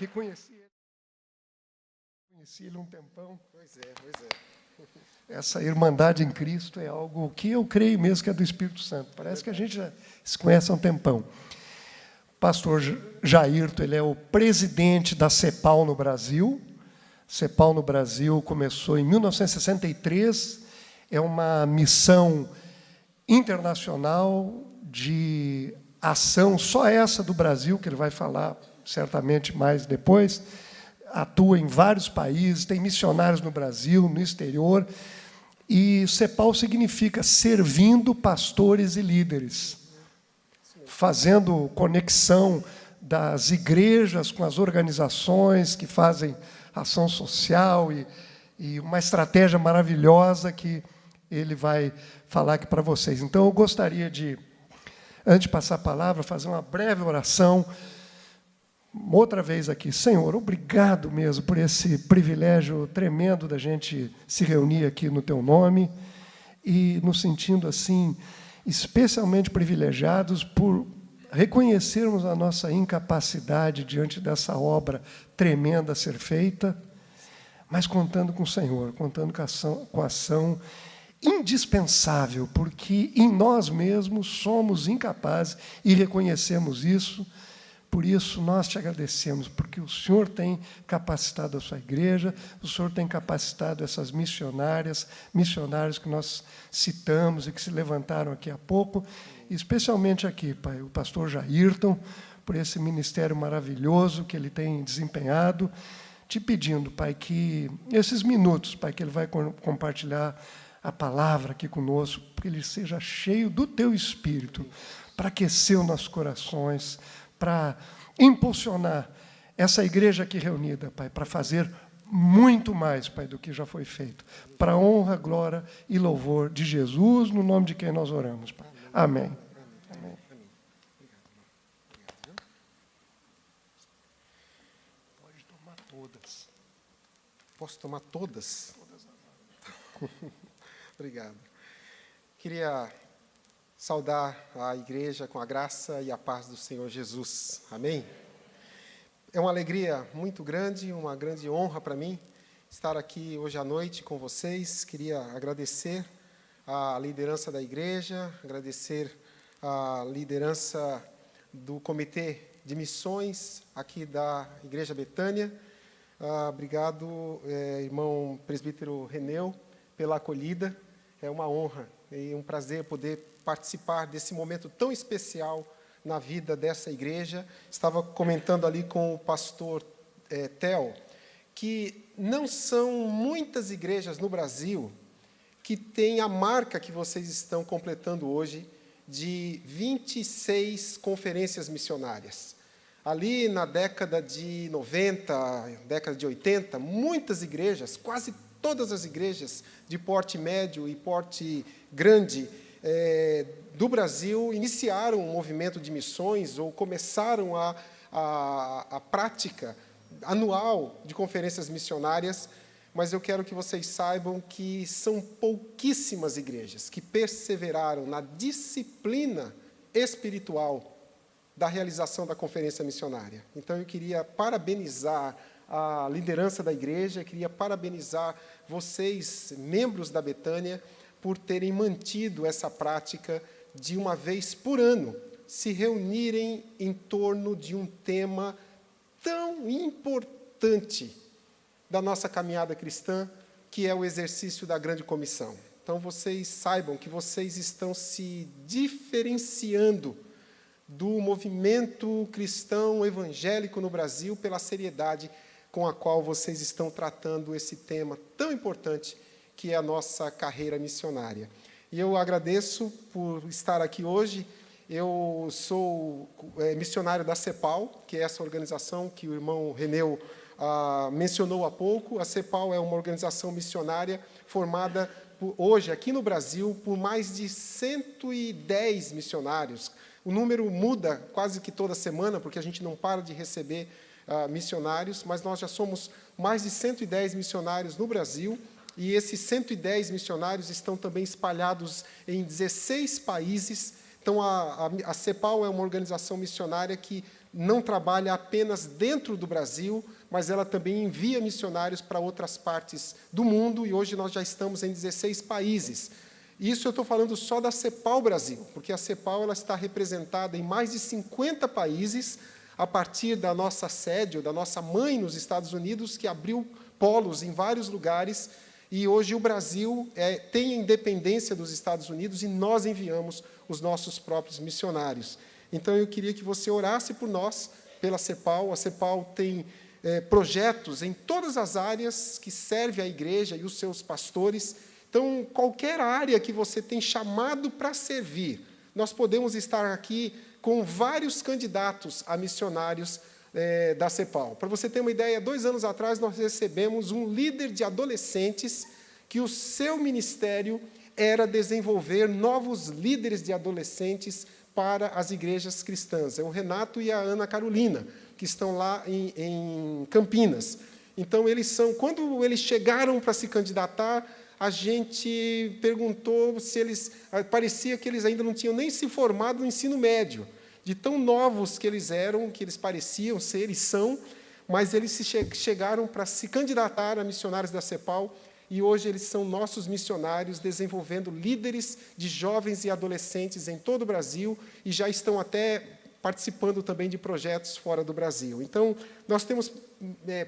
que conheci ele um tempão. Pois é. Essa irmandade em Cristo é algo que eu creio mesmo que é do Espírito Santo. Parece que a gente já se conhece há um tempão. Pastor Jairton, ele é o presidente da CEPAL no Brasil. CEPAL no Brasil começou em 1963, é uma missão internacional de ação, só essa do Brasil, que ele vai falar certamente mais depois, atua em vários países, tem missionários no Brasil, no exterior, e CEPAL significa servindo pastores e líderes, fazendo conexão das igrejas com as organizações que fazem ação social e uma estratégia maravilhosa que ele vai falar aqui para vocês. Então, eu gostaria de, antes de passar a palavra, fazer uma breve oração. Outra vez aqui, Senhor, obrigado mesmo por esse privilégio tremendo da gente se reunir aqui no Teu nome e nos sentindo, assim, especialmente privilegiados por reconhecermos a nossa incapacidade diante dessa obra tremenda a ser feita, mas contando com o Senhor, contando com a ação indispensável, porque em nós mesmos somos incapazes e reconhecemos isso. Por isso, nós te agradecemos, porque o Senhor tem capacitado a sua igreja, o Senhor tem capacitado essas missionários que nós citamos e que se levantaram aqui há pouco, especialmente aqui, Pai, o pastor Jairton, por esse ministério maravilhoso que ele tem desempenhado, te pedindo, Pai, que esses minutos, Pai, que ele vai compartilhar a palavra aqui conosco, que ele seja cheio do Teu Espírito, para aquecer os nossos corações, para impulsionar essa igreja aqui reunida, Pai, para fazer muito mais, Pai, do que já foi feito, para a honra, glória e louvor de Jesus, no nome de quem nós oramos, Pai. Amém. Amém. Pode tomar todas. Posso tomar todas? Obrigado. Queria saudar a igreja com a graça e a paz do Senhor Jesus. Amém? É uma alegria muito grande, uma grande honra para mim estar aqui hoje à noite com vocês. Queria agradecer a liderança da igreja, agradecer a liderança do Comitê de Missões aqui da Igreja Betânia. Obrigado, irmão presbítero Reneu, pela acolhida. É uma honra e um prazer poder participar desse momento tão especial na vida dessa igreja. Estava comentando ali com o pastor Theo, que não são muitas igrejas no Brasil que têm a marca que vocês estão completando hoje de 26 conferências missionárias. Ali na década de 90, década de 80, muitas igrejas, quase todas as igrejas de porte médio e porte grande do Brasil iniciaram um movimento de missões ou começaram a prática anual de conferências missionárias, mas eu quero que vocês saibam que são pouquíssimas igrejas que perseveraram na disciplina espiritual da realização da conferência missionária. Então, eu queria parabenizar a liderança da igreja, queria parabenizar vocês, membros da Betânia, por terem mantido essa prática de uma vez por ano, se reunirem em torno de um tema tão importante da nossa caminhada cristã, que é o exercício da grande comissão. Então, vocês saibam que vocês estão se diferenciando do movimento cristão evangélico no Brasil pela seriedade com a qual vocês estão tratando esse tema tão importante que é a nossa carreira missionária. E eu agradeço por estar aqui hoje. Eu sou missionário da CEPAL, que é essa organização que o irmão Reneu mencionou há pouco. A CEPAL é uma organização missionária formada hoje, aqui no Brasil, por mais de 110 missionários. O número muda quase que toda semana, porque a gente não para de receber missionários, mas nós já somos mais de 110 missionários no Brasil, e esses 110 missionários estão também espalhados em 16 países. Então, a CEPAL é uma organização missionária que não trabalha apenas dentro do Brasil, mas ela também envia missionários para outras partes do mundo, e hoje nós já estamos em 16 países. Isso eu estou falando só da CEPAL Brasil, porque a CEPAL ela está representada em mais de 50 países, a partir da nossa sede, ou da nossa mãe nos Estados Unidos, que abriu polos em vários lugares, e hoje o Brasil tem a independência dos Estados Unidos, e nós enviamos os nossos próprios missionários. Então, eu queria que você orasse por nós, pela CEPAL. A CEPAL tem projetos em todas as áreas que serve a igreja e os seus pastores. Então, qualquer área que você tem chamado para servir, nós podemos estar aqui com vários candidatos a missionários da CEPAL. Para você ter uma ideia, 2 anos atrás, nós recebemos um líder de adolescentes que o seu ministério era desenvolver novos líderes de adolescentes para as igrejas cristãs. É o Renato e a Ana Carolina, que estão lá em Campinas. Então, quando eles chegaram para se candidatar, a gente perguntou se parecia que eles ainda não tinham nem se formado no ensino médio, de tão novos que eles eram, que eles pareciam ser e são, mas eles chegaram para se candidatar a missionários da CEPAL, e hoje eles são nossos missionários, desenvolvendo líderes de jovens e adolescentes em todo o Brasil, e já estão até participando também de projetos fora do Brasil. Então, nós temos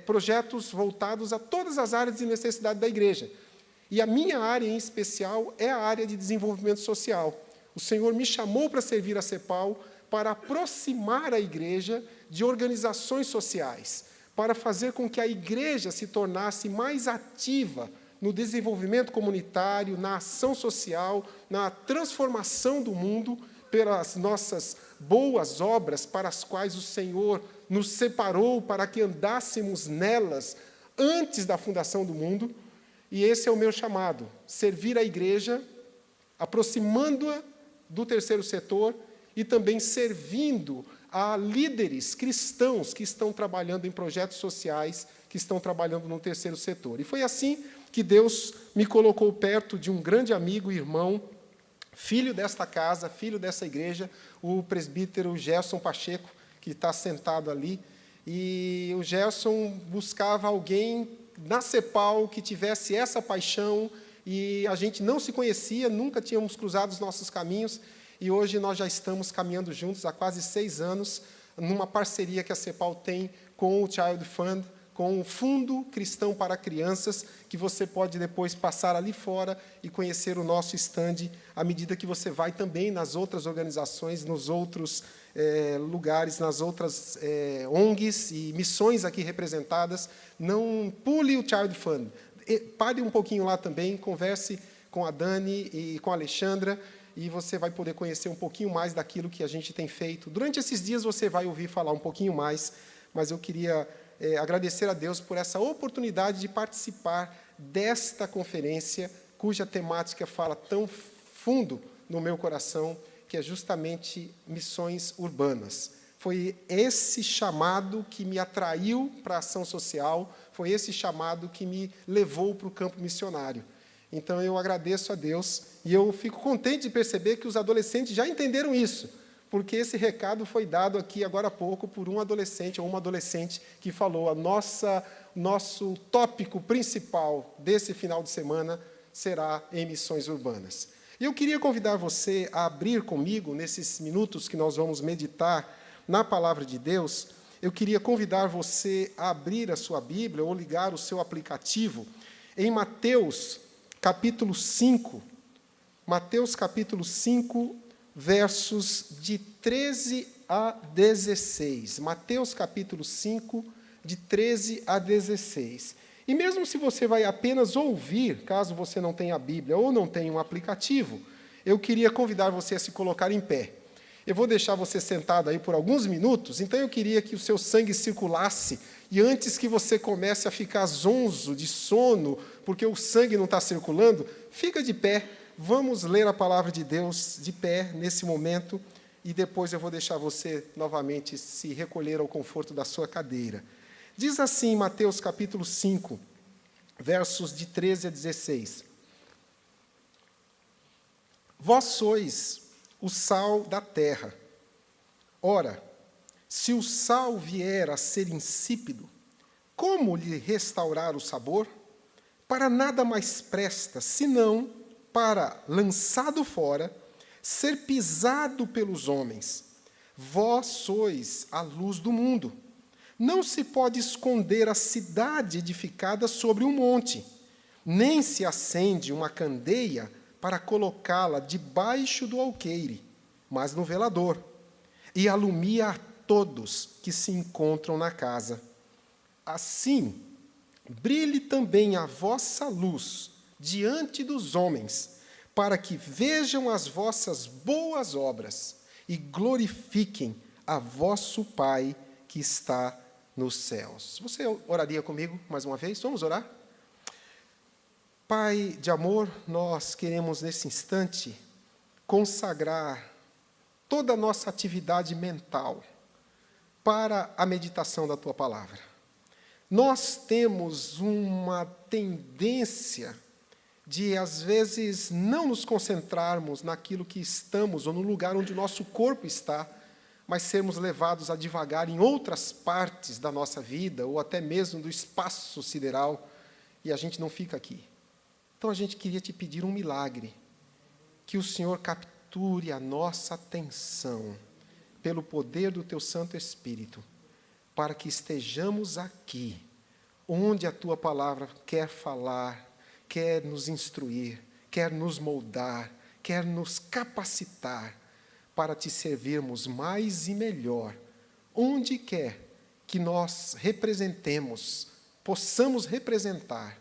projetos voltados a todas as áreas de necessidade da igreja. E a minha área, em especial, é a área de desenvolvimento social. O Senhor me chamou para servir a CEPAL, para aproximar a igreja de organizações sociais, para fazer com que a igreja se tornasse mais ativa no desenvolvimento comunitário, na ação social, na transformação do mundo, pelas nossas boas obras para as quais o Senhor nos separou para que andássemos nelas antes da fundação do mundo. E esse é o meu chamado, servir a igreja, aproximando-a do terceiro setor e também servindo a líderes cristãos que estão trabalhando em projetos sociais, que estão trabalhando no terceiro setor. E foi assim que Deus me colocou perto de um grande amigo e irmão, filho desta casa, filho dessa igreja, o presbítero Gerson Pacheco, que está sentado ali. E o Gerson buscava alguém na CEPAL que tivesse essa paixão, e a gente não se conhecia, nunca tínhamos cruzado os nossos caminhos, e hoje nós já estamos caminhando juntos há quase 6 anos, numa parceria que a CEPAL tem com o Child Fund, com o Fundo Cristão para Crianças, que você pode depois passar ali fora e conhecer o nosso stand, à medida que você vai também nas outras organizações, nos outros lugares, nas outras ONGs e missões aqui representadas. Não pule o Child Fund. Pare um pouquinho lá também, converse com a Dani e com a Alexandra, e você vai poder conhecer um pouquinho mais daquilo que a gente tem feito. Durante esses dias você vai ouvir falar um pouquinho mais, mas eu queria agradecer a Deus por essa oportunidade de participar desta conferência, cuja temática fala tão fundo no meu coração, que é justamente missões urbanas. Foi esse chamado que me atraiu para a ação social, foi esse chamado que me levou para o campo missionário. Então, eu agradeço a Deus, e eu fico contente de perceber que os adolescentes já entenderam isso, porque esse recado foi dado aqui agora há pouco por um adolescente ou uma adolescente que falou: nosso tópico principal desse final de semana será em missões urbanas. E eu queria convidar você a abrir comigo, nesses minutos que nós vamos meditar na Palavra de Deus, eu queria convidar você a abrir a sua Bíblia ou ligar o seu aplicativo em Mateus, capítulo 5. Mateus, capítulo 5, versos de 13 a 16. Mateus, capítulo 5, de 13 a 16. E mesmo se você vai apenas ouvir, caso você não tenha a Bíblia ou não tenha um aplicativo, eu queria convidar você a se colocar em pé. Eu vou deixar você sentado aí por alguns minutos, então eu queria que o seu sangue circulasse, e antes que você comece a ficar zonzo, de sono, porque o sangue não está circulando, fica de pé, vamos ler a palavra de Deus de pé nesse momento, e depois eu vou deixar você novamente se recolher ao conforto da sua cadeira. Diz assim, Mateus capítulo 5, versos de 13 a 16. Vós sois o sal da terra. Ora, Se o sal vier a ser insípido, como lhe restaurar o sabor? Para nada mais presta, senão para, lançado fora, ser pisado pelos homens. Vós sois a luz do mundo. Não se pode esconder a cidade edificada sobre um monte, nem se acende uma candeia para colocá-la debaixo do alqueire, mas no velador, e alumia a todos que se encontram na casa. Assim, brilhe também a vossa luz diante dos homens, para que vejam as vossas boas obras e glorifiquem a vosso Pai que está nos céus. Você oraria comigo mais uma vez? Vamos orar? Pai de amor, nós queremos nesse instante consagrar toda a nossa atividade mental para a meditação da Tua palavra. Nós temos uma tendência de, às vezes, não nos concentrarmos naquilo que estamos ou no lugar onde o nosso corpo está, mas sermos levados a divagar em outras partes da nossa vida ou até mesmo do espaço sideral, e a gente não fica aqui. Então, a gente queria te pedir um milagre, que o Senhor capture a nossa atenção pelo poder do Teu Santo Espírito, para que estejamos aqui, onde a Tua palavra quer falar, quer nos instruir, quer nos moldar, quer nos capacitar para Te servirmos mais e melhor, onde quer que nós representemos, possamos representar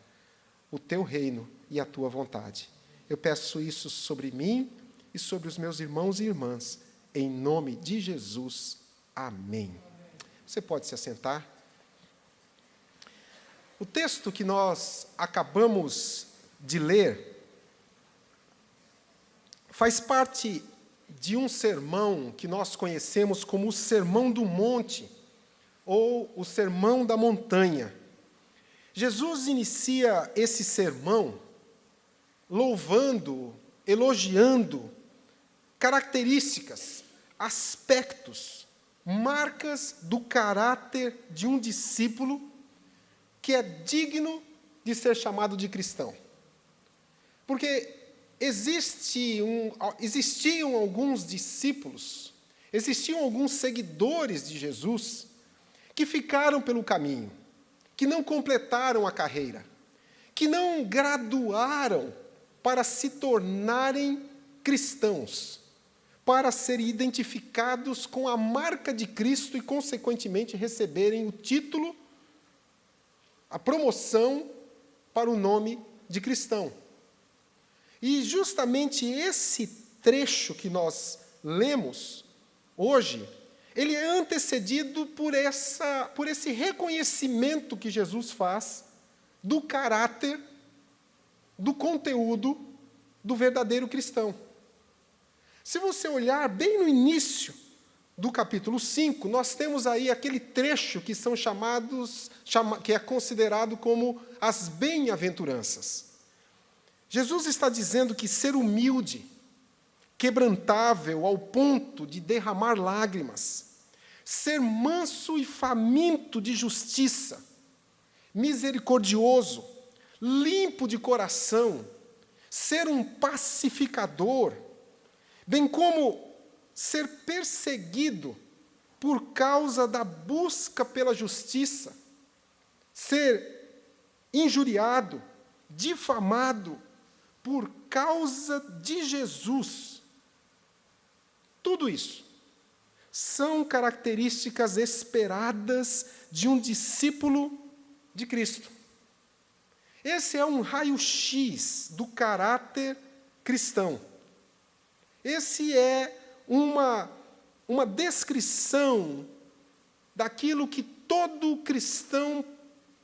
o Teu reino e a Tua vontade. Eu peço isso sobre mim e sobre os meus irmãos e irmãs, em nome de Jesus. Amém. Você pode se assentar. O texto que nós acabamos de ler faz parte de um sermão que nós conhecemos como o Sermão do Monte, ou o Sermão da Montanha. Jesus inicia esse sermão louvando, elogiando características, aspectos, marcas do caráter de um discípulo que é digno de ser chamado de cristão. Porque existiam alguns discípulos, existiam alguns seguidores de Jesus que ficaram pelo caminho, que não completaram a carreira, que não graduaram para se tornarem cristãos, para serem identificados com a marca de Cristo e, consequentemente, receberem o título, a promoção para o nome de cristão. E justamente esse trecho que nós lemos hoje, ele é antecedido por esse reconhecimento que Jesus faz do caráter, do conteúdo do verdadeiro cristão. Se você olhar bem no início do capítulo 5, nós temos aí aquele trecho que são que é considerado como as bem-aventuranças. Jesus está dizendo que ser humilde, quebrantável ao ponto de derramar lágrimas, ser manso e faminto de justiça, misericordioso, limpo de coração, ser um pacificador, bem como ser perseguido por causa da busca pela justiça, ser injuriado, difamado por causa de Jesus. Tudo isso são características esperadas de um discípulo de Cristo. Esse é um raio-x do caráter cristão. Esse é uma descrição daquilo que todo cristão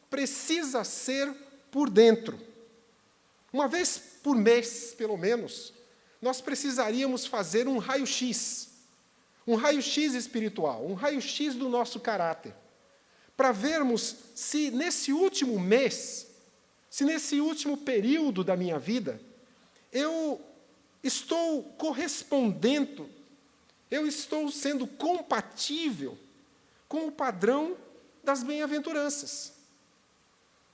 precisa ser por dentro. Uma vez por mês, pelo menos, nós precisaríamos fazer um raio-x espiritual, um raio-x do nosso caráter, para vermos se nesse último mês, se nesse último período da minha vida, eu estou correspondendo, eu estou sendo compatível com o padrão das bem-aventuranças.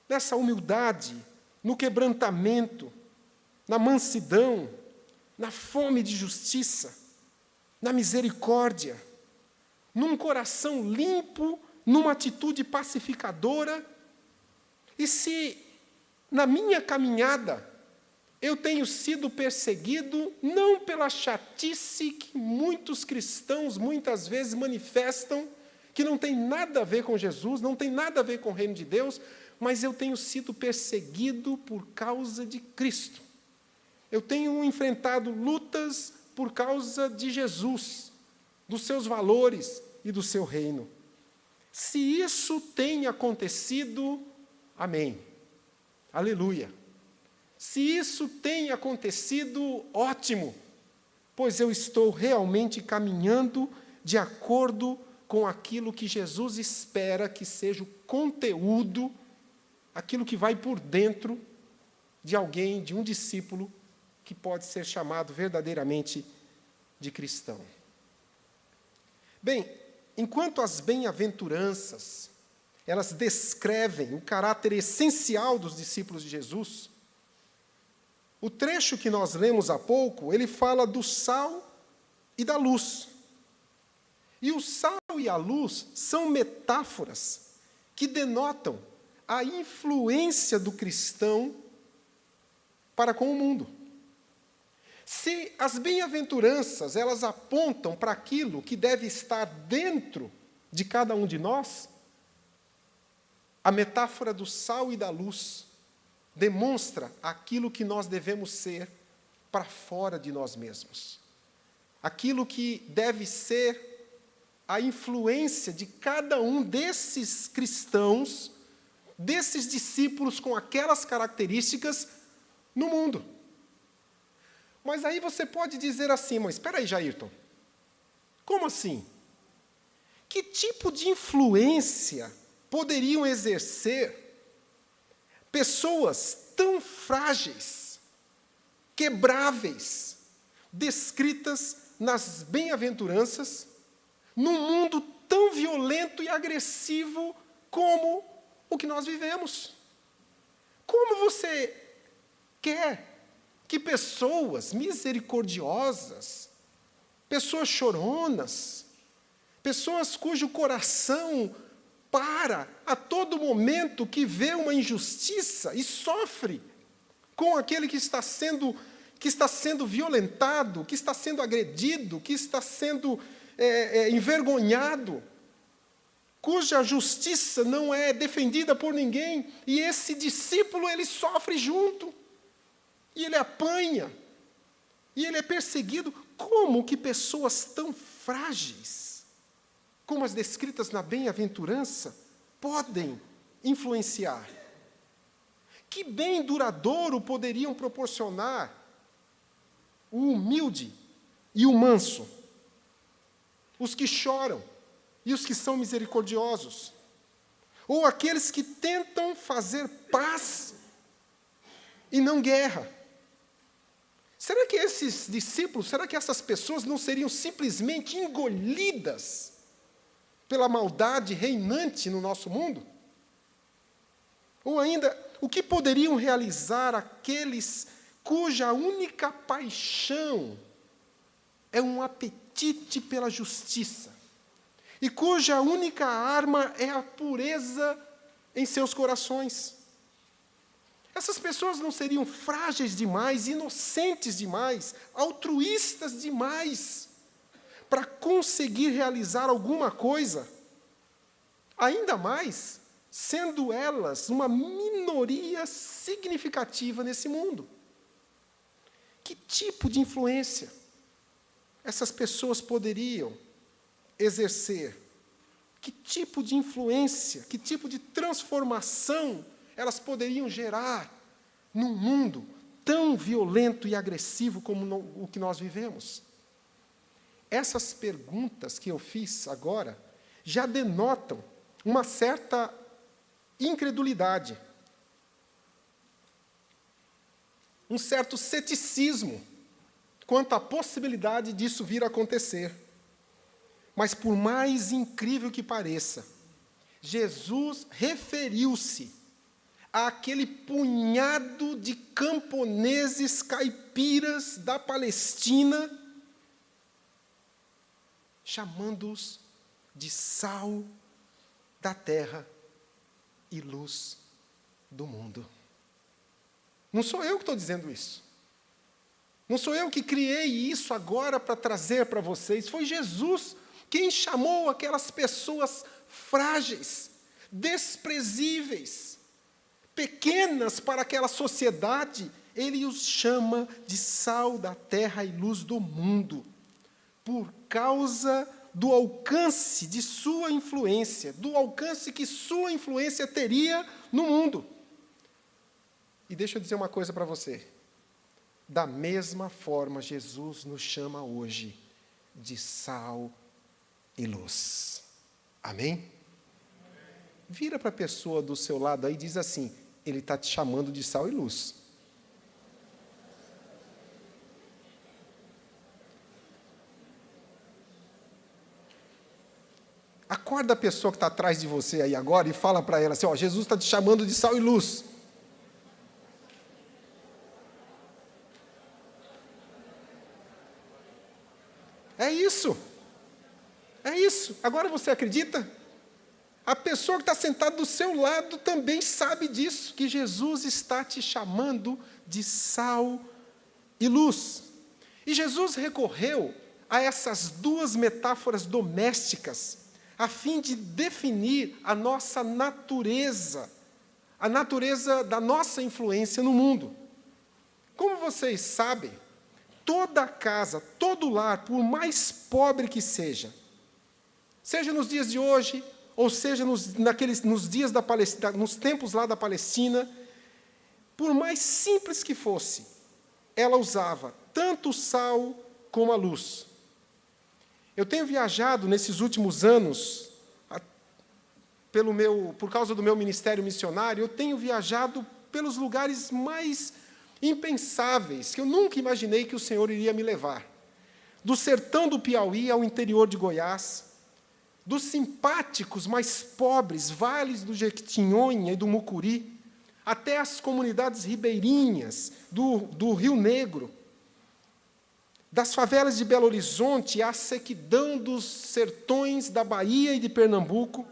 Nessa humildade, no quebrantamento, na mansidão, na fome de justiça, na misericórdia, num coração limpo, numa atitude pacificadora. E se na minha caminhada eu tenho sido perseguido, não pela chatice que muitos cristãos muitas vezes manifestam, que não tem nada a ver com Jesus, não tem nada a ver com o reino de Deus, mas eu tenho sido perseguido por causa de Cristo. Eu tenho enfrentado lutas por causa de Jesus, dos seus valores e do seu reino. Se isso tem acontecido, amém. Aleluia. Se isso tem acontecido, ótimo, pois eu estou realmente caminhando de acordo com aquilo que Jesus espera que seja o conteúdo, aquilo que vai por dentro de alguém, de um discípulo, que pode ser chamado verdadeiramente de cristão. Bem, enquanto as bem-aventuranças, elas descrevem o caráter essencial dos discípulos de Jesus, o trecho que nós lemos há pouco, ele fala do sal e da luz. E o sal e a luz são metáforas que denotam a influência do cristão para com o mundo. Se as bem-aventuranças, elas apontam para aquilo que deve estar dentro de cada um de nós, a metáfora do sal e da luz demonstra aquilo que nós devemos ser para fora de nós mesmos. Aquilo que deve ser a influência de cada um desses cristãos, desses discípulos com aquelas características no mundo. Mas aí você pode dizer assim, mas espera aí, Jairton, como assim? Que tipo de influência poderiam exercer pessoas tão frágeis, quebráveis, descritas nas bem-aventuranças, num mundo tão violento e agressivo como o que nós vivemos? Como você quer que pessoas misericordiosas, pessoas choronas, pessoas cujo coração para a todo momento que vê uma injustiça e sofre com aquele que está sendo violentado, que está sendo agredido, que está sendo envergonhado, cuja justiça não é defendida por ninguém, e esse discípulo, ele sofre junto, e ele apanha, e ele é perseguido. Como que pessoas tão frágeis, como as descritas na bem-aventurança, podem influenciar? Que bem duradouro poderiam proporcionar o humilde e o manso, os que choram e os que são misericordiosos, ou aqueles que tentam fazer paz e não guerra? Será que esses discípulos, será que essas pessoas não seriam simplesmente engolidas pela maldade reinante no nosso mundo? Ou ainda, o que poderiam realizar aqueles cuja única paixão é um apetite pela justiça, e cuja única arma é a pureza em seus corações? Essas pessoas não seriam frágeis demais, inocentes demais, altruístas demais, para conseguir realizar alguma coisa? Ainda mais, sendo elas uma minoria significativa nesse mundo. Que tipo de influência essas pessoas poderiam exercer? Que tipo de influência, que tipo de transformação elas poderiam gerar num mundo tão violento e agressivo como o que nós vivemos? Essas perguntas que eu fiz agora já denotam uma certa incredulidade, um certo ceticismo quanto à possibilidade disso vir a acontecer. Mas por mais incrível que pareça, Jesus referiu-se àquele punhado de camponeses caipiras da Palestina, chamando-os de sal da terra e luz do mundo. Não sou eu que estou dizendo isso. Não sou eu que criei isso agora para trazer para vocês. Foi Jesus quem chamou aquelas pessoas frágeis, desprezíveis, pequenas para aquela sociedade. Ele os chama de sal da terra e luz do mundo, por causa do alcance de sua influência, do alcance que sua influência teria no mundo. E deixa eu dizer uma coisa para você. Da mesma forma, Jesus nos chama hoje de sal e luz. Amém? Vira para a pessoa do seu lado aí e diz assim: Ele está te chamando de sal e luz. Acorda a pessoa que está atrás de você aí agora e fala para ela assim: ó, Jesus está te chamando de sal e luz. É isso. É isso. Agora você acredita? A pessoa que está sentada do seu lado também sabe disso, que Jesus está te chamando de sal e luz. E Jesus recorreu a essas duas metáforas domésticas, a fim de definir a nossa natureza, a natureza da nossa influência no mundo. Como vocês sabem, toda casa, todo lar, por mais pobre que seja nos dias de hoje, ou seja nos dias da Palestina, nos tempos lá da Palestina, por mais simples que fosse, ela usava tanto o sal como a luz. Eu tenho viajado nesses últimos anos, por causa do meu ministério missionário, eu tenho viajado pelos lugares mais impensáveis, que eu nunca imaginei que o Senhor iria me levar. Do sertão do Piauí ao interior de Goiás, dos simpáticos, mais pobres, vales do Jequitinhonha e do Mucuri, até as comunidades ribeirinhas do Rio Negro, das favelas de Belo Horizonte à sequidão dos sertões da Bahia e de Pernambuco.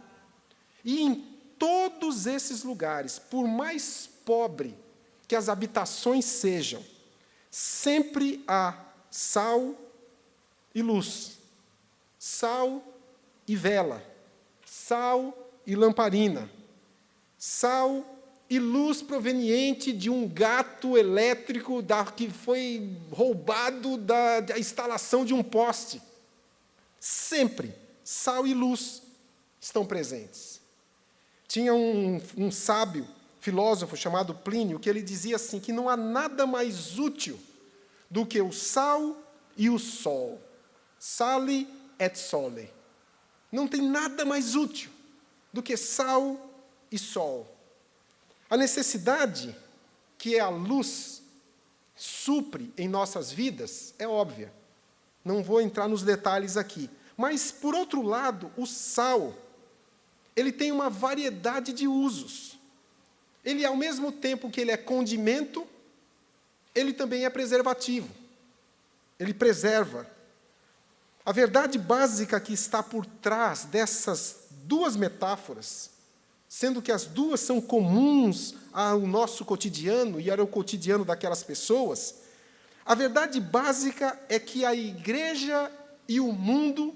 E em todos esses lugares, por mais pobre que as habitações sejam, sempre há sal e luz, sal e vela, sal e lamparina, sal e luz proveniente de um gato elétrico que foi roubado da instalação de um poste. Sempre sal e luz estão presentes. Tinha um sábio, filósofo chamado Plínio, que ele dizia assim, que não há nada mais útil do que o sal e o sol. Sale et sole. Não tem nada mais útil do que sal e sol. A necessidade que a luz supre em nossas vidas é óbvia. Não vou entrar nos detalhes aqui. Mas, por outro lado, o sal, ele tem uma variedade de usos. Ele, ao mesmo tempo que ele é condimento, ele também é preservativo. Ele preserva. A verdade básica que está por trás dessas duas metáforas, sendo que as duas são comuns ao nosso cotidiano e ao cotidiano daquelas pessoas, a verdade básica é que a igreja e o mundo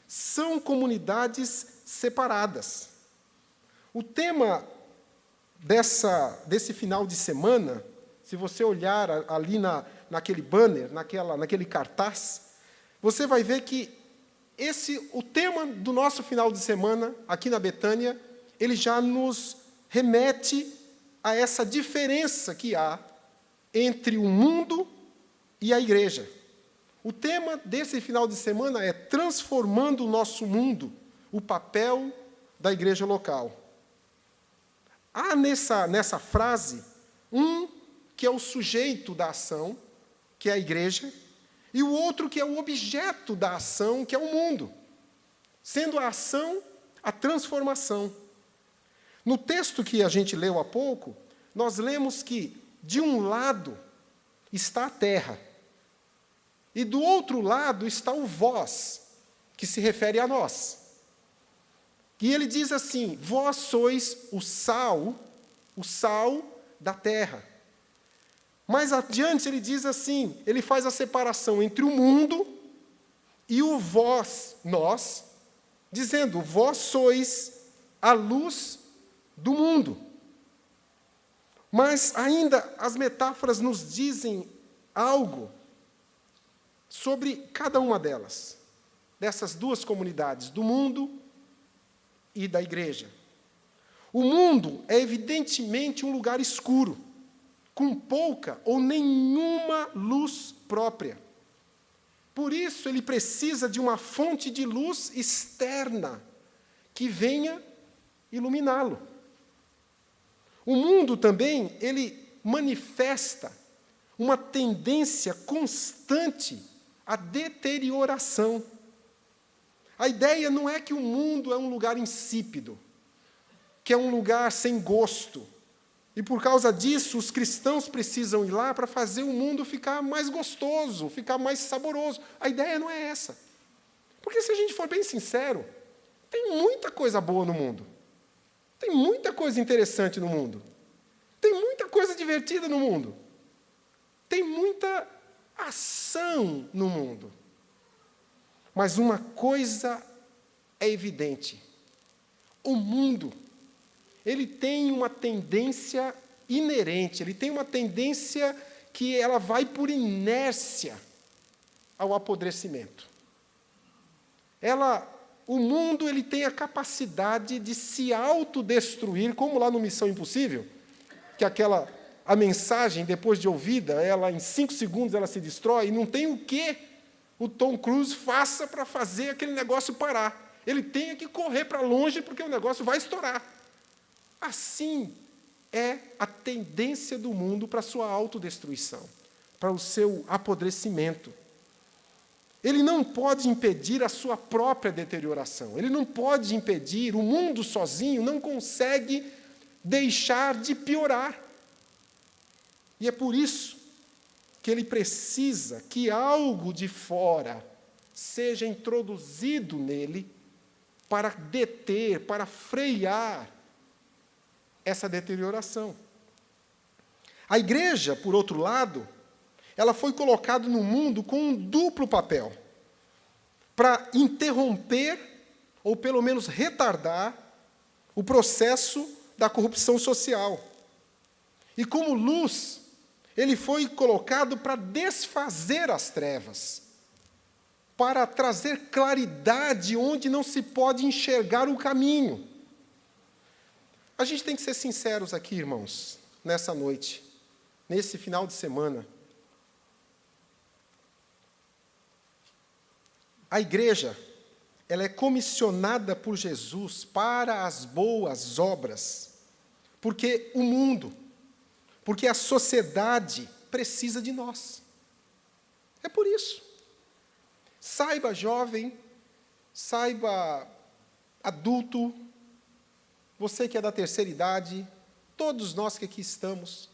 são comunidades separadas. O tema desse final de semana, se você olhar ali naquele banner, naquele cartaz, você vai ver que o tema do nosso final de semana, aqui na Betânia, ele já nos remete a essa diferença que há entre o mundo e a igreja. O tema desse final de semana é transformando o nosso mundo, o papel da igreja local. Há nessa frase que é o sujeito da ação, que é a igreja, e o outro que é o objeto da ação, que é o mundo. sendo a ação a transformação. No texto que a gente leu há pouco, nós lemos que, de um lado, está a terra, e do outro lado está o vós, que se refere a nós. E ele diz assim: vós sois o sal da terra. Mais adiante ele diz assim, ele faz a separação entre o mundo e o vós, nós, dizendo: vós sois a luz do mundo. Mas ainda as metáforas nos dizem algo sobre cada uma delas, dessas duas comunidades, do mundo e da igreja. O mundo é evidentemente um lugar escuro, com pouca ou nenhuma luz própria. Por isso, ele precisa de uma fonte de luz externa que venha iluminá-lo. O mundo também, ele manifesta uma tendência constante à deterioração. A ideia não é que o mundo é um lugar insípido, que é um lugar sem gosto, e por causa disso os cristãos precisam ir lá para fazer o mundo ficar mais gostoso, ficar mais saboroso. A ideia não é essa. Porque se a gente for bem sincero, tem muita coisa boa no mundo. Tem muita coisa interessante no mundo. Tem muita coisa divertida no mundo. Tem muita ação no mundo. Mas uma coisa é evidente: o mundo, ele tem uma tendência inerente, ele tem uma tendência que ela vai por inércia ao apodrecimento. O mundo, ele tem a capacidade de se autodestruir, como lá no Missão Impossível, que a mensagem, depois de ouvida, em 5 segundos ela se destrói, e não tem o que o Tom Cruise faça para fazer aquele negócio parar. Ele tem que correr para longe, porque o negócio vai estourar. Assim é a tendência do mundo para a sua autodestruição, para o seu apodrecimento. Ele não pode impedir a sua própria deterioração. Ele não pode impedir, o mundo sozinho não consegue deixar de piorar. E é por isso que ele precisa que algo de fora seja introduzido nele para deter, para frear essa deterioração. A igreja, por outro lado, ela foi colocada no mundo com um duplo papel, para interromper, ou pelo menos retardar, o processo da corrupção social. E como luz, ele foi colocado para desfazer as trevas, para trazer claridade onde não se pode enxergar o caminho. A gente tem que ser sinceros aqui, irmãos, nessa noite, nesse final de semana. A igreja, ela é comissionada por Jesus para as boas obras, porque o mundo, porque a sociedade precisa de nós. É por isso. Saiba, jovem, saiba, adulto, você que é da terceira idade, todos nós que aqui estamos,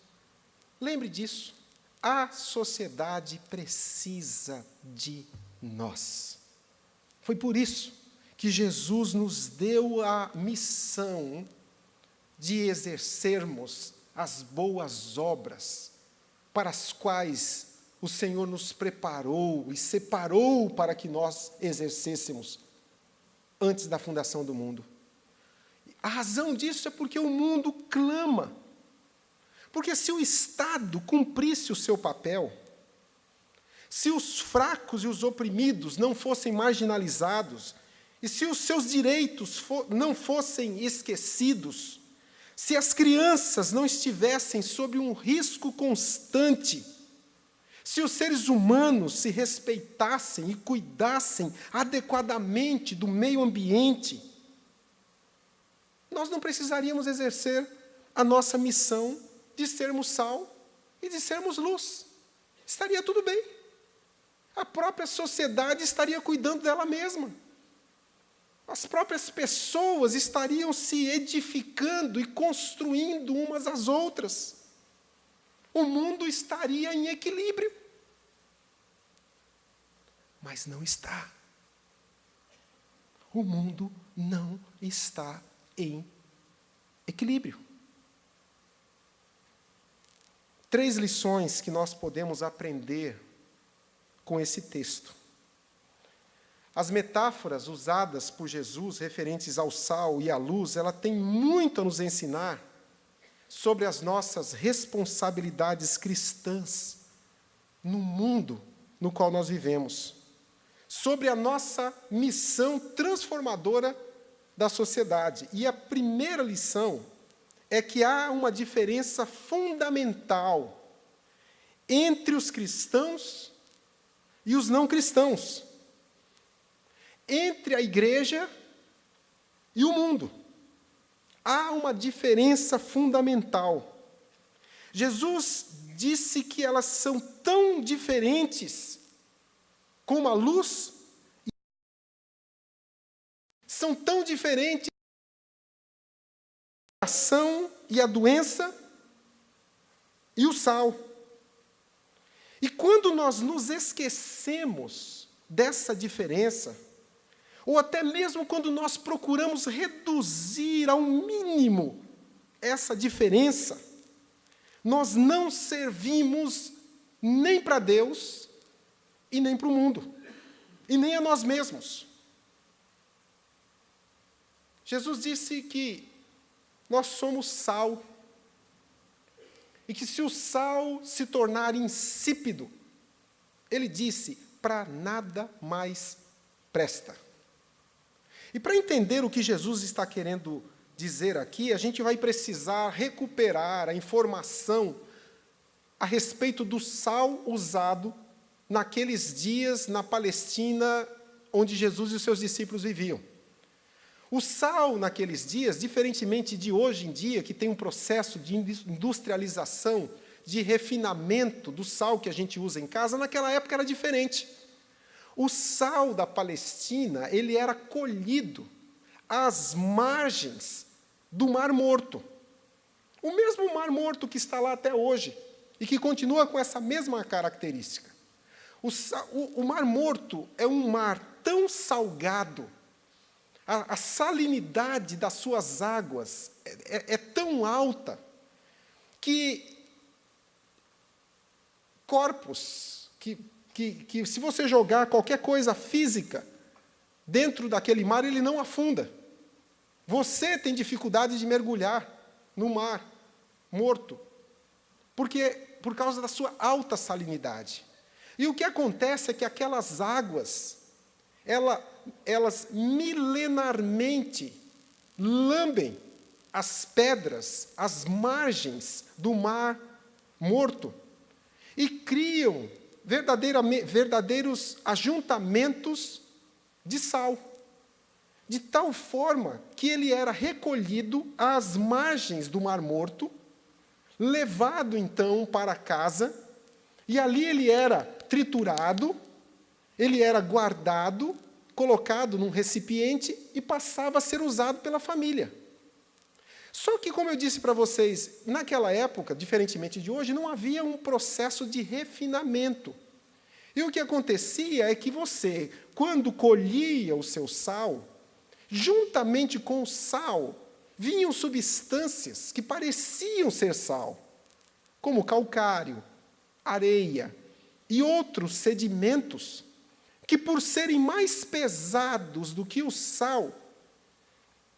lembre disso. A sociedade precisa de nós. Foi por isso que Jesus nos deu a missão de exercermos as boas obras para as quais o Senhor nos preparou e separou para que nós exercêssemos antes da fundação do mundo. A razão disso é porque o mundo clama. Porque se o Estado cumprisse o seu papel, se os fracos e os oprimidos não fossem marginalizados, e se os seus direitos não fossem esquecidos, se as crianças não estivessem sob um risco constante, se os seres humanos se respeitassem e cuidassem adequadamente do meio ambiente, nós não precisaríamos exercer a nossa missão de sermos sal e de sermos luz. Estaria tudo bem. A própria sociedade estaria cuidando dela mesma. as próprias pessoas estariam se edificando e construindo umas às outras. O mundo estaria em equilíbrio. Mas não está. O mundo não está em equilíbrio. 3 lições que nós podemos aprender com esse texto. As metáforas usadas por Jesus referentes ao sal e à luz, ela tem muito a nos ensinar sobre as nossas responsabilidades cristãs no mundo no qual nós vivemos, sobre a nossa missão transformadora da sociedade. E a primeira lição é que há uma diferença fundamental entre os cristãos e os não cristãos, entre a igreja e o mundo. Há uma diferença fundamental. Jesus disse que elas são tão diferentes como a luz, são tão diferentes a ação e a doença e o sal. E quando nós nos esquecemos dessa diferença, ou até mesmo quando nós procuramos reduzir ao mínimo essa diferença, nós não servimos nem para Deus e nem para o mundo, e nem a nós mesmos. Jesus disse que nós somos sal, e que se o sal se tornar insípido, ele disse, para nada mais presta. E para entender o que Jesus está querendo dizer aqui, a gente vai precisar recuperar a informação a respeito do sal usado naqueles dias na Palestina, onde Jesus e os seus discípulos viviam. O sal, naqueles dias, diferentemente de hoje em dia, que tem um processo de industrialização, de refinamento do sal que a gente usa em casa, naquela época era diferente. O sal da Palestina, ele era colhido às margens do Mar Morto. O mesmo Mar Morto que está lá até hoje, e que continua com essa mesma característica. O Mar Morto é um mar tão salgado, a salinidade das suas águas é tão alta, que corpos, que se você jogar qualquer coisa física dentro daquele mar, ele não afunda. Você tem dificuldade de mergulhar no mar morto, por causa da sua alta salinidade. E o que acontece é que aquelas águas, elas milenarmente lambem as pedras, as margens do mar morto, e criam verdadeiros ajuntamentos de sal, de tal forma que ele era recolhido às margens do Mar Morto, levado então para casa, e ali ele era triturado, ele era guardado, colocado num recipiente e passava a ser usado pela família. Só que, como eu disse para vocês, naquela época, diferentemente de hoje, não havia um processo de refinamento. E o que acontecia é que você, quando colhia o seu sal, juntamente com o sal, vinham substâncias que pareciam ser sal, como calcário, areia e outros sedimentos, que por serem mais pesados do que o sal,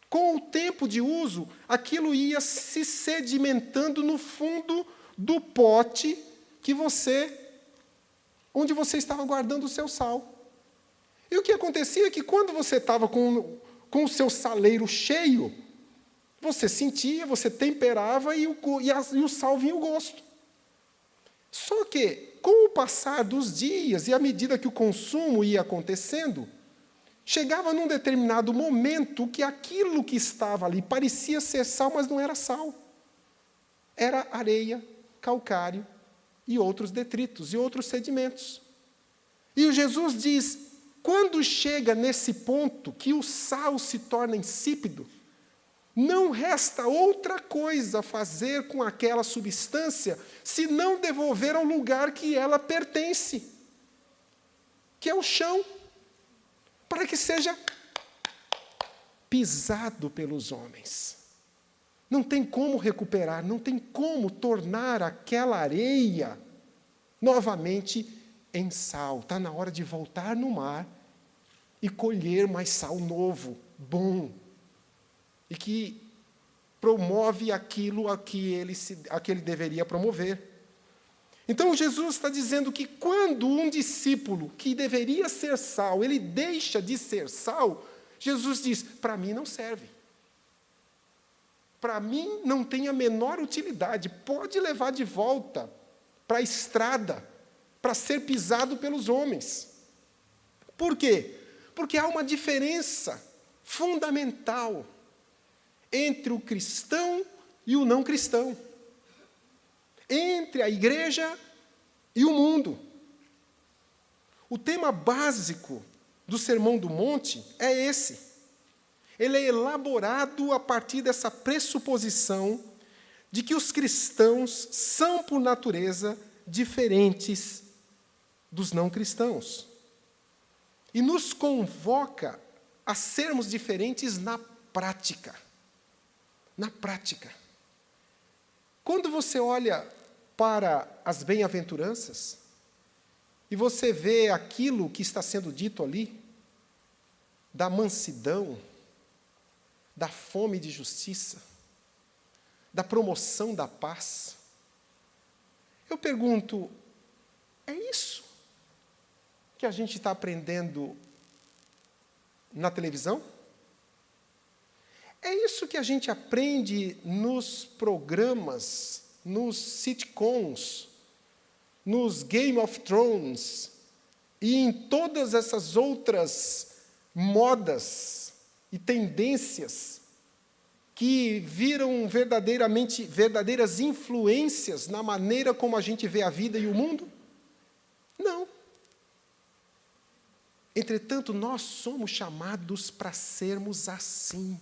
com o tempo de uso, aquilo ia se sedimentando no fundo do pote onde você estava guardando o seu sal. E o que acontecia é que quando você estava com o seu saleiro cheio, você sentia, você temperava e o sal vinha o gosto. Só que, com o passar dos dias e à medida que o consumo ia acontecendo, chegava num determinado momento que aquilo que estava ali parecia ser sal, mas não era sal. Era areia, calcário e outros detritos e outros sedimentos. E o Jesus diz, quando chega nesse ponto que o sal se torna insípido, não resta outra coisa a fazer com aquela substância, senão devolver ao lugar que ela pertence, que é o chão, para que seja pisado pelos homens. Não tem como recuperar, não tem como tornar aquela areia novamente em sal. Está na hora de voltar no mar e colher mais sal novo, bom, e que promove aquilo a que ele deveria promover. Então, Jesus está dizendo que quando um discípulo que deveria ser sal, ele deixa de ser sal, Jesus diz, para mim não serve. Para mim não tem a menor utilidade. Pode levar de volta para a estrada, para ser pisado pelos homens. Por quê? Porque há uma diferença fundamental entre o cristão e o não cristão, entre a igreja e o mundo. O tema básico do Sermão do Monte é esse. Ele é elaborado a partir dessa pressuposição de que os cristãos são, por natureza, diferentes dos não cristãos. E nos convoca a sermos diferentes na prática. Na prática. Quando você olha para as bem-aventuranças e você vê aquilo que está sendo dito ali, da mansidão, da fome de justiça, da promoção da paz, eu pergunto, é isso que a gente está aprendendo na televisão? É isso que a gente aprende nos programas, nos sitcoms, nos Game of Thrones e em todas essas outras modas e tendências que viram verdadeiras influências na maneira como a gente vê a vida e o mundo? Não. Entretanto, nós somos chamados para sermos assim.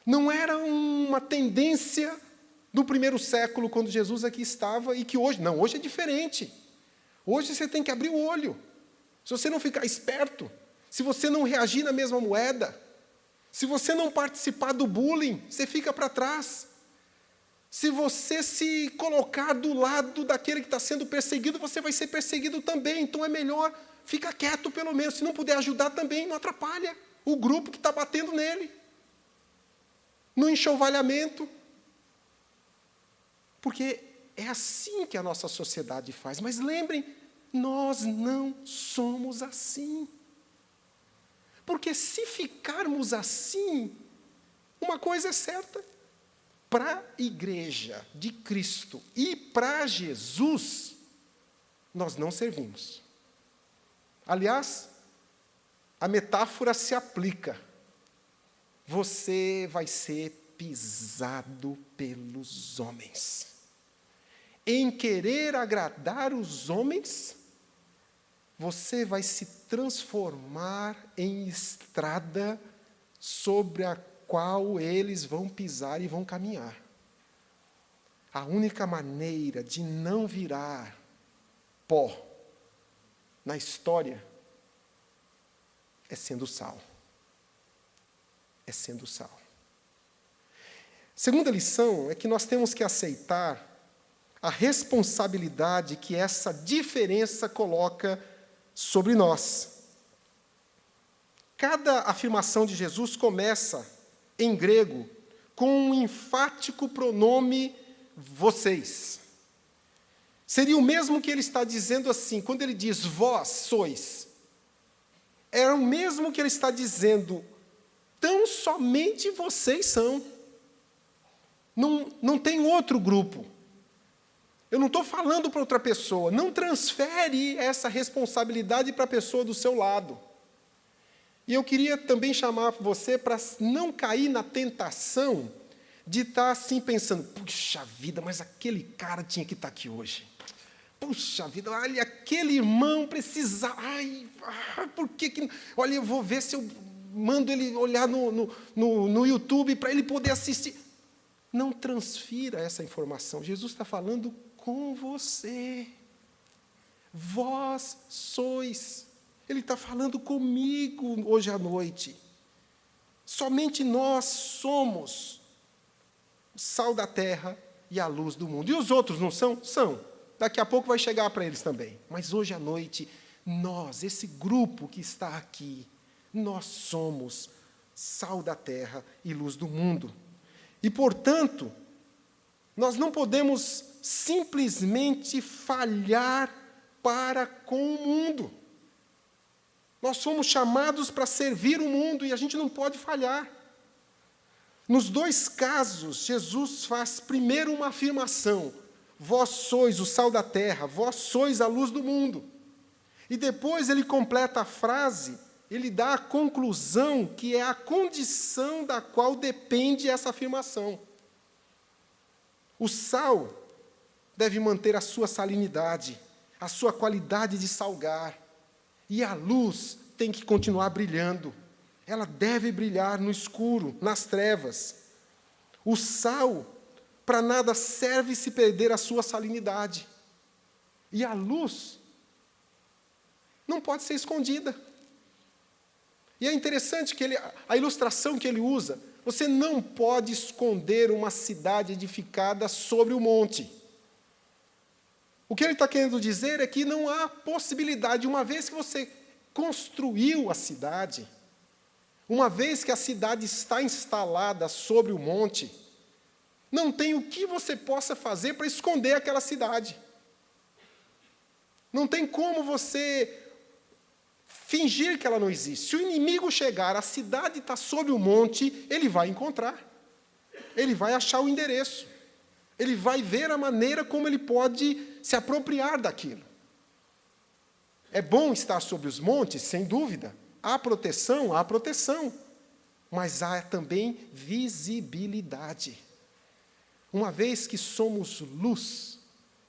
Não era uma tendência do primeiro século, quando Jesus aqui estava, e que hoje, não, hoje é diferente. Hoje você tem que abrir o olho. Se você não ficar esperto, se você não reagir na mesma moeda, se você não participar do bullying, você fica para trás. Se você se colocar do lado daquele que está sendo perseguido, você vai ser perseguido também. Então é melhor ficar quieto pelo menos. Se não puder ajudar também, não atrapalha o grupo que está batendo nele. No enxovalhamento. Porque é assim que a nossa sociedade faz. Mas lembrem, nós não somos assim. Porque se ficarmos assim, uma coisa é certa. Para a igreja de Cristo e para Jesus, nós não servimos. Aliás, a metáfora se aplica. Você vai ser pisado pelos homens. Em querer agradar os homens, você vai se transformar em estrada sobre a qual eles vão pisar e vão caminhar. A única maneira de não virar pó na história é sendo sal. É sendo sal. Segunda lição é que nós temos que aceitar a responsabilidade que essa diferença coloca sobre nós. Cada afirmação de Jesus começa, em grego, com um enfático pronome vocês. Seria o mesmo que ele está dizendo assim, quando ele diz vós sois. É o mesmo que ele está dizendo, tão somente vocês são. Não tem outro grupo. Eu não estou falando para outra pessoa. Não transfere essa responsabilidade para a pessoa do seu lado. E eu queria também chamar você para não cair na tentação de estar assim pensando, puxa vida, mas aquele cara tinha que estar aqui hoje. Puxa vida, olha, aquele irmão precisa... por que... Olha, eu vou ver se eu mando ele olhar no YouTube para ele poder assistir. Não transfira essa informação. Jesus está falando com você. Vós sois. Ele está falando comigo hoje à noite. Somente nós somos o sal da terra e a luz do mundo. E os outros não são? São. Daqui a pouco vai chegar para eles também. Mas hoje à noite, nós, esse grupo que está aqui, nós somos sal da terra e luz do mundo. E, portanto, nós não podemos simplesmente falhar para com o mundo. Nós somos chamados para servir o mundo e a gente não pode falhar. Nos dois casos, Jesus faz primeiro uma afirmação: vós sois o sal da terra, vós sois a luz do mundo. E depois ele completa a frase, ele dá a conclusão que é a condição da qual depende essa afirmação. O sal deve manter a sua salinidade, a sua qualidade de salgar. E a luz tem que continuar brilhando. Ela deve brilhar no escuro, nas trevas. O sal, para nada serve se perder a sua salinidade. E a luz não pode ser escondida. E é interessante que a ilustração que ele usa, você não pode esconder uma cidade edificada sobre o monte. O que ele está querendo dizer é que não há possibilidade, uma vez que você construiu a cidade, uma vez que a cidade está instalada sobre o monte, não tem o que você possa fazer para esconder aquela cidade. Não tem como você fingir que ela não existe. Se o inimigo chegar, a cidade está sobre o monte, ele vai encontrar. Ele vai achar o endereço. Ele vai ver a maneira como ele pode se apropriar daquilo. É bom estar sobre os montes, sem dúvida. Há proteção, mas há também visibilidade. Uma vez que somos luz,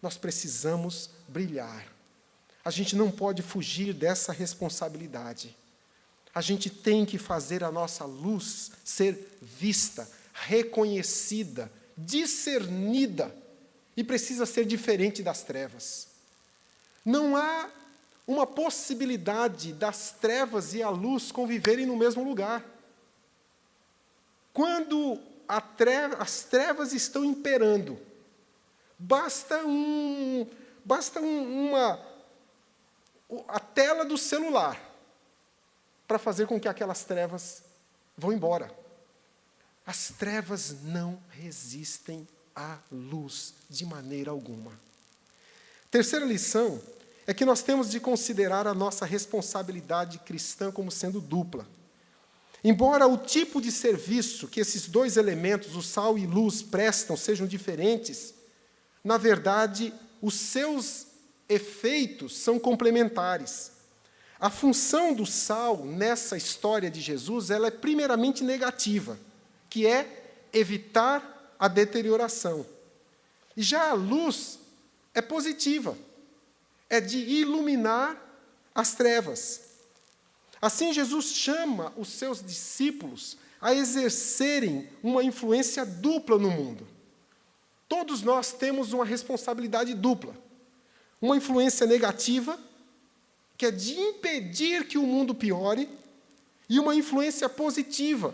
nós precisamos brilhar. A gente não pode fugir dessa responsabilidade. A gente tem que fazer a nossa luz ser vista, reconhecida, discernida, e precisa ser diferente das trevas. Não há uma possibilidade das trevas e a luz conviverem no mesmo lugar. Quando as trevas estão imperando, basta a tela do celular para fazer com que aquelas trevas vão embora. As trevas não resistem à luz de maneira alguma. Terceira lição é que nós temos de considerar a nossa responsabilidade cristã como sendo dupla. Embora o tipo de serviço que esses dois elementos, o sal e luz, prestam sejam diferentes, na verdade, os seus efeitos são complementares. A função do sal nessa história de Jesus, ela é primeiramente negativa, que é evitar a deterioração. E já a luz é positiva, é de iluminar as trevas. Assim, Jesus chama os seus discípulos a exercerem uma influência dupla no mundo. Todos nós temos uma responsabilidade dupla. Uma influência negativa, que é de impedir que o mundo piore, e uma influência positiva,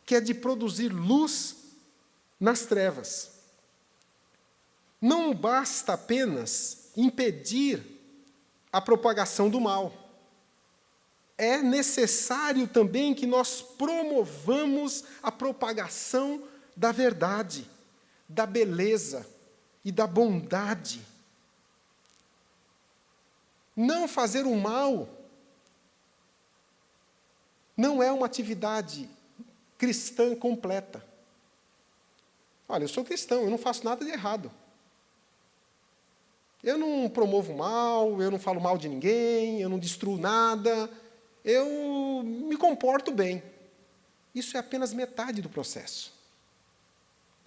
que é de produzir luz nas trevas. Não basta apenas impedir a propagação do mal. É necessário também que nós promovamos a propagação da verdade, da beleza e da bondade. Não fazer o mal não é uma atividade cristã completa. Olha, eu sou cristão, eu não faço nada de errado. Eu não promovo mal, eu não falo mal de ninguém, eu não destruo nada, eu me comporto bem. Isso é apenas metade do processo.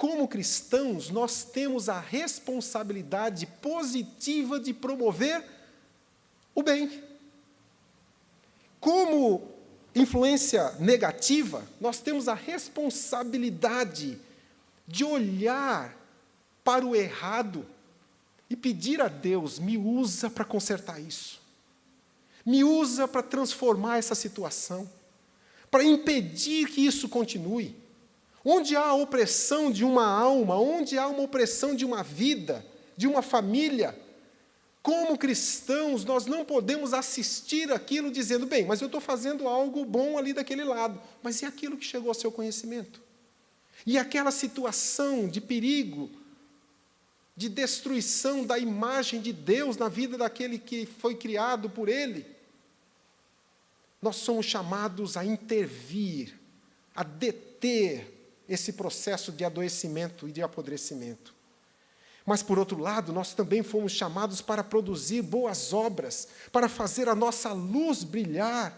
como cristãos, nós temos a responsabilidade positiva de promover o bem. Como influência negativa, nós temos a responsabilidade de olhar para o errado e pedir a Deus: me usa para consertar isso. Me usa para transformar essa situação, para impedir que isso continue. Onde há a opressão de uma alma, onde há uma opressão de uma vida, de uma família, como cristãos, nós não podemos assistir aquilo dizendo: bem, mas eu estou fazendo algo bom ali daquele lado. Mas e aquilo que chegou ao seu conhecimento? E aquela situação de perigo, de destruição da imagem de Deus na vida daquele que foi criado por Ele? Nós somos chamados a intervir, a deter esse processo de adoecimento e de apodrecimento. Mas, por outro lado, nós também fomos chamados para produzir boas obras, para fazer a nossa luz brilhar,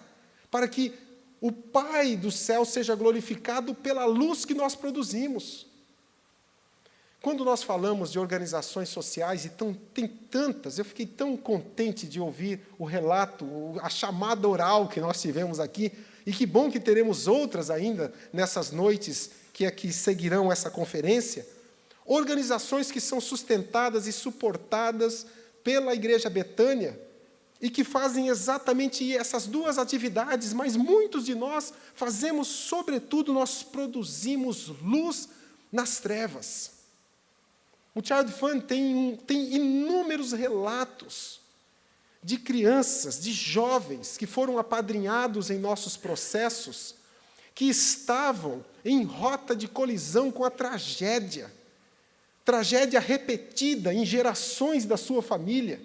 para que o Pai do céu seja glorificado pela luz que nós produzimos. Quando nós falamos de organizações sociais, e tem tantas, eu fiquei tão contente de ouvir o relato, a chamada oral que nós tivemos aqui, e que bom que teremos outras ainda nessas noites que seguirão essa conferência. Organizações que são sustentadas e suportadas pela Igreja Betânia e que fazem exatamente essas duas atividades, mas muitos de nós fazemos, sobretudo, nós produzimos luz nas trevas. O Child Fund tem inúmeros relatos de crianças, de jovens que foram apadrinhados em nossos processos, que estavam em rota de colisão com a tragédia repetida em gerações da sua família,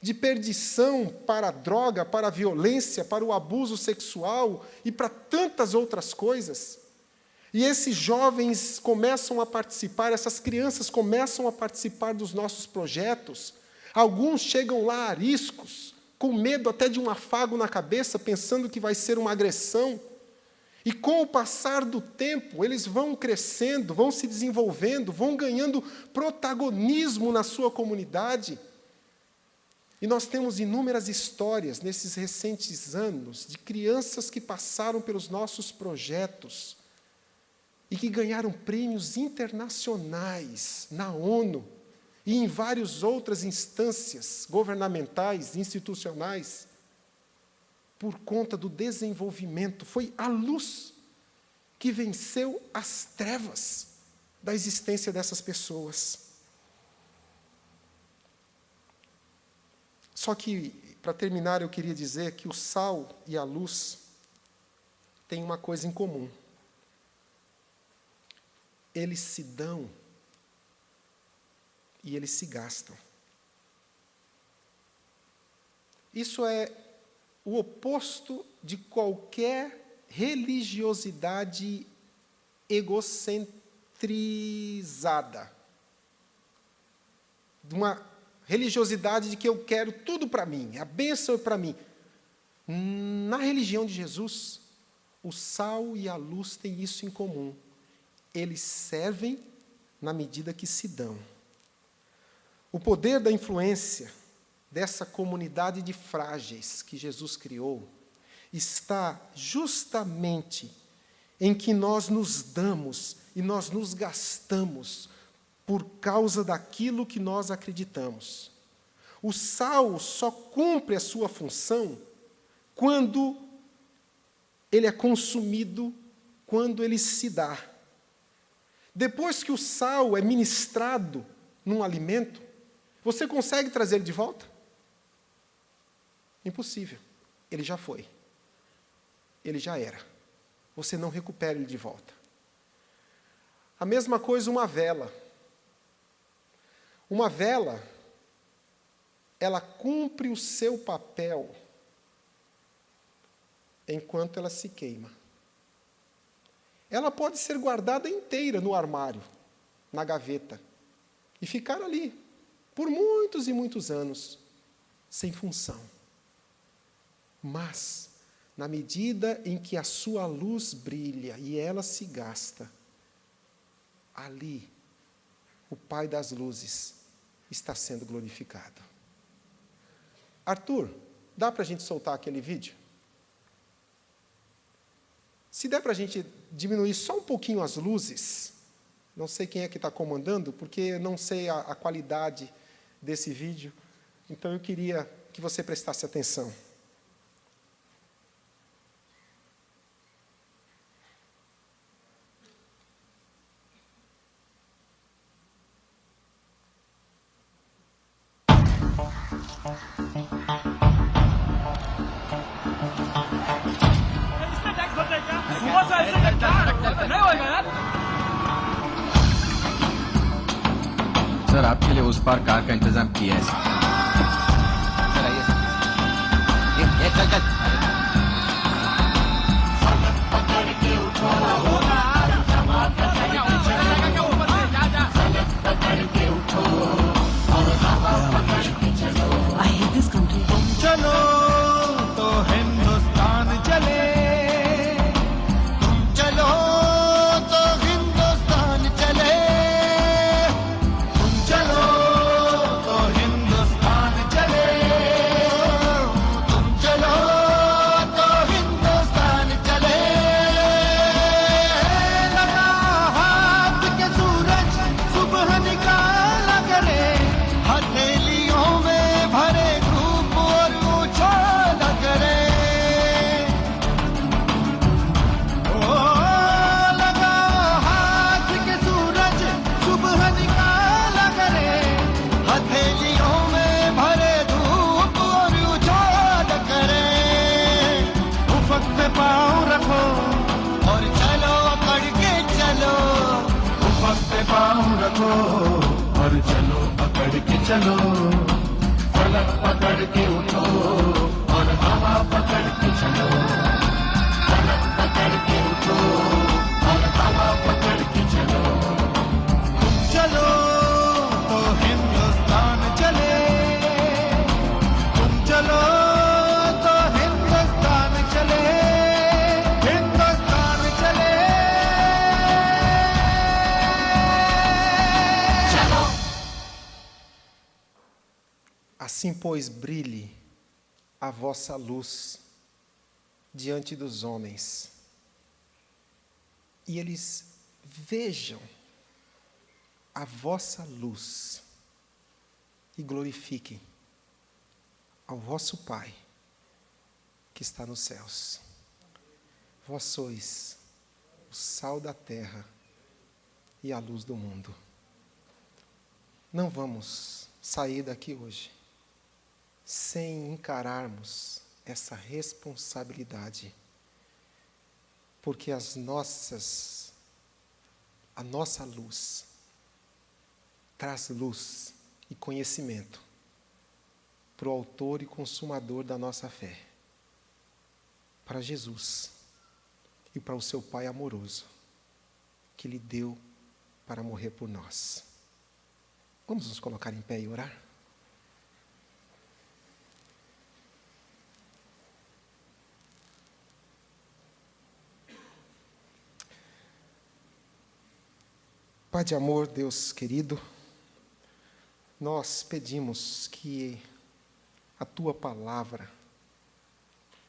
de perdição para a droga, para a violência, para o abuso sexual e para tantas outras coisas. E esses jovens começam a participar, essas crianças começam a participar dos nossos projetos. Alguns chegam lá ariscos, com medo até de um afago na cabeça, pensando que vai ser uma agressão. E com o passar do tempo, eles vão crescendo, vão se desenvolvendo, vão ganhando protagonismo na sua comunidade. E nós temos inúmeras histórias nesses recentes anos de crianças que passaram pelos nossos projetos e que ganharam prêmios internacionais na ONU e em várias outras instâncias governamentais, institucionais, por conta do desenvolvimento. Foi a luz que venceu as trevas da existência dessas pessoas. Só que, para terminar, eu queria dizer que o sal e a luz têm uma coisa em comum. Eles se dão e eles se gastam. Isso é o oposto de qualquer religiosidade egocentrizada. De uma religiosidade de que eu quero tudo para mim, a bênção é para mim. Na religião de Jesus, o sal e a luz têm isso em comum. Eles servem na medida que se dão. O poder da influência dessa comunidade de frágeis que Jesus criou está justamente em que nós nos damos e nós nos gastamos por causa daquilo que nós acreditamos. O sal só cumpre a sua função quando ele é consumido, quando ele se dá. Depois que o sal é ministrado num alimento, você consegue trazer ele de volta? Impossível. Ele já foi. Ele já era. Você não recupera ele de volta. A mesma coisa uma vela. Uma vela, ela cumpre o seu papel enquanto ela se queima. Ela pode ser guardada inteira no armário, na gaveta, e ficar ali por muitos e muitos anos, sem função. Mas, na medida em que a sua luz brilha e ela se gasta, ali o Pai das luzes está sendo glorificado. Arthur, dá para a gente soltar aquele vídeo? Se der para a gente diminuir só um pouquinho as luzes, não sei quem é que está comandando, porque não sei a qualidade desse vídeo, então eu queria que você prestasse atenção. Sir आपके लिए उस पार कार का इंतजाम किया है सर आइए सर ये चल चल I hate this country. चलो तो हिंदुस्तान चले तुम चलो तो हिंदुस्तान चले तुम चलो तो हिंदुस्तान चले तुम चलो तो हिंदुस्तान चले लगा हाथ के सूरज सुबह निकाला करे हथेलियों में भरे धूप और उछाला करे ओ लगा हाथ के सूरज सुबह निकाला करे हथेलियों में भरे धूप और उछाला करे उफक पे पाँव रखो और चलो अकड़ के चलो उफक पे पाँव रखो और चलो अकड़ के चलो फलक पकड़ के उठो और हवा पकड़ के चलो फलक पकड़ के उठो और हवा पकड़ के चलो तुम चलो तो हिंदुस्तान चले तुम चलो तो हिंदुस्तान चले हिंदुस्तान चले चलो Assim, pois, brilhe a vossa luz diante dos homens, e eles vejam a vossa luz e glorifiquem ao vosso Pai que está nos céus. Vós sois o sal da terra e a luz do mundo. Não vamos sair daqui hoje sem encararmos essa responsabilidade, porque a nossa luz traz luz e conhecimento para o autor e consumador da nossa fé, para Jesus e para o seu Pai amoroso, que lhe deu para morrer por nós. Vamos nos colocar em pé e orar? Pai de amor, Deus querido, nós pedimos que a Tua palavra,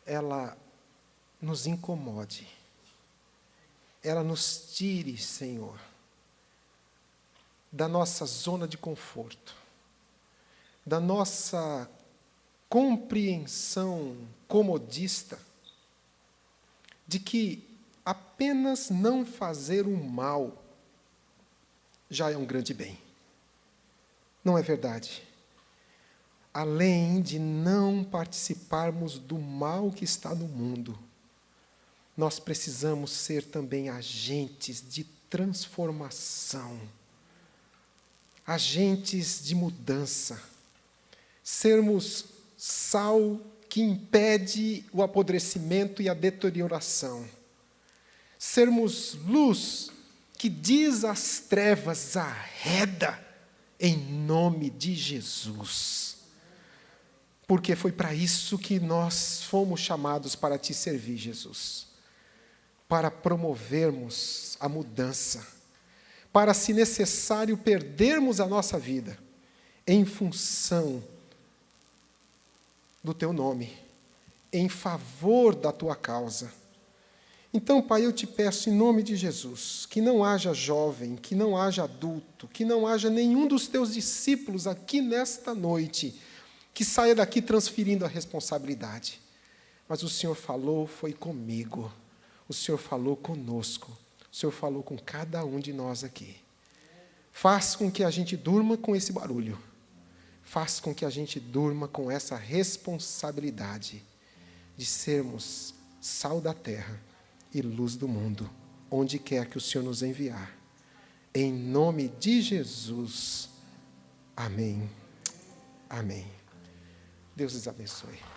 ela nos incomode, ela nos tire, Senhor, da nossa zona de conforto, da nossa compreensão comodista, de que apenas não fazer o mal já é um grande bem. Não é verdade. Além de não participarmos do mal que está no mundo, nós precisamos ser também agentes de transformação, agentes de mudança, sermos sal que impede o apodrecimento e a deterioração, sermos luz que diz às trevas: arreda, em nome de Jesus. Porque foi para isso que nós fomos chamados para te servir, Jesus. Para promovermos a mudança, para, se necessário, perdermos a nossa vida em função do Teu nome, em favor da Tua causa. Então, Pai, eu te peço em nome de Jesus, que não haja jovem, que não haja adulto, que não haja nenhum dos Teus discípulos aqui nesta noite, que saia daqui transferindo a responsabilidade. Mas o Senhor falou, foi comigo. O Senhor falou conosco. O Senhor falou com cada um de nós aqui. Faz com que a gente durma com esse barulho. Faz com que a gente durma com essa responsabilidade de sermos sal da terra e luz do mundo, onde quer que o Senhor nos enviar. Em nome de Jesus. Amém. Amém. Deus os abençoe.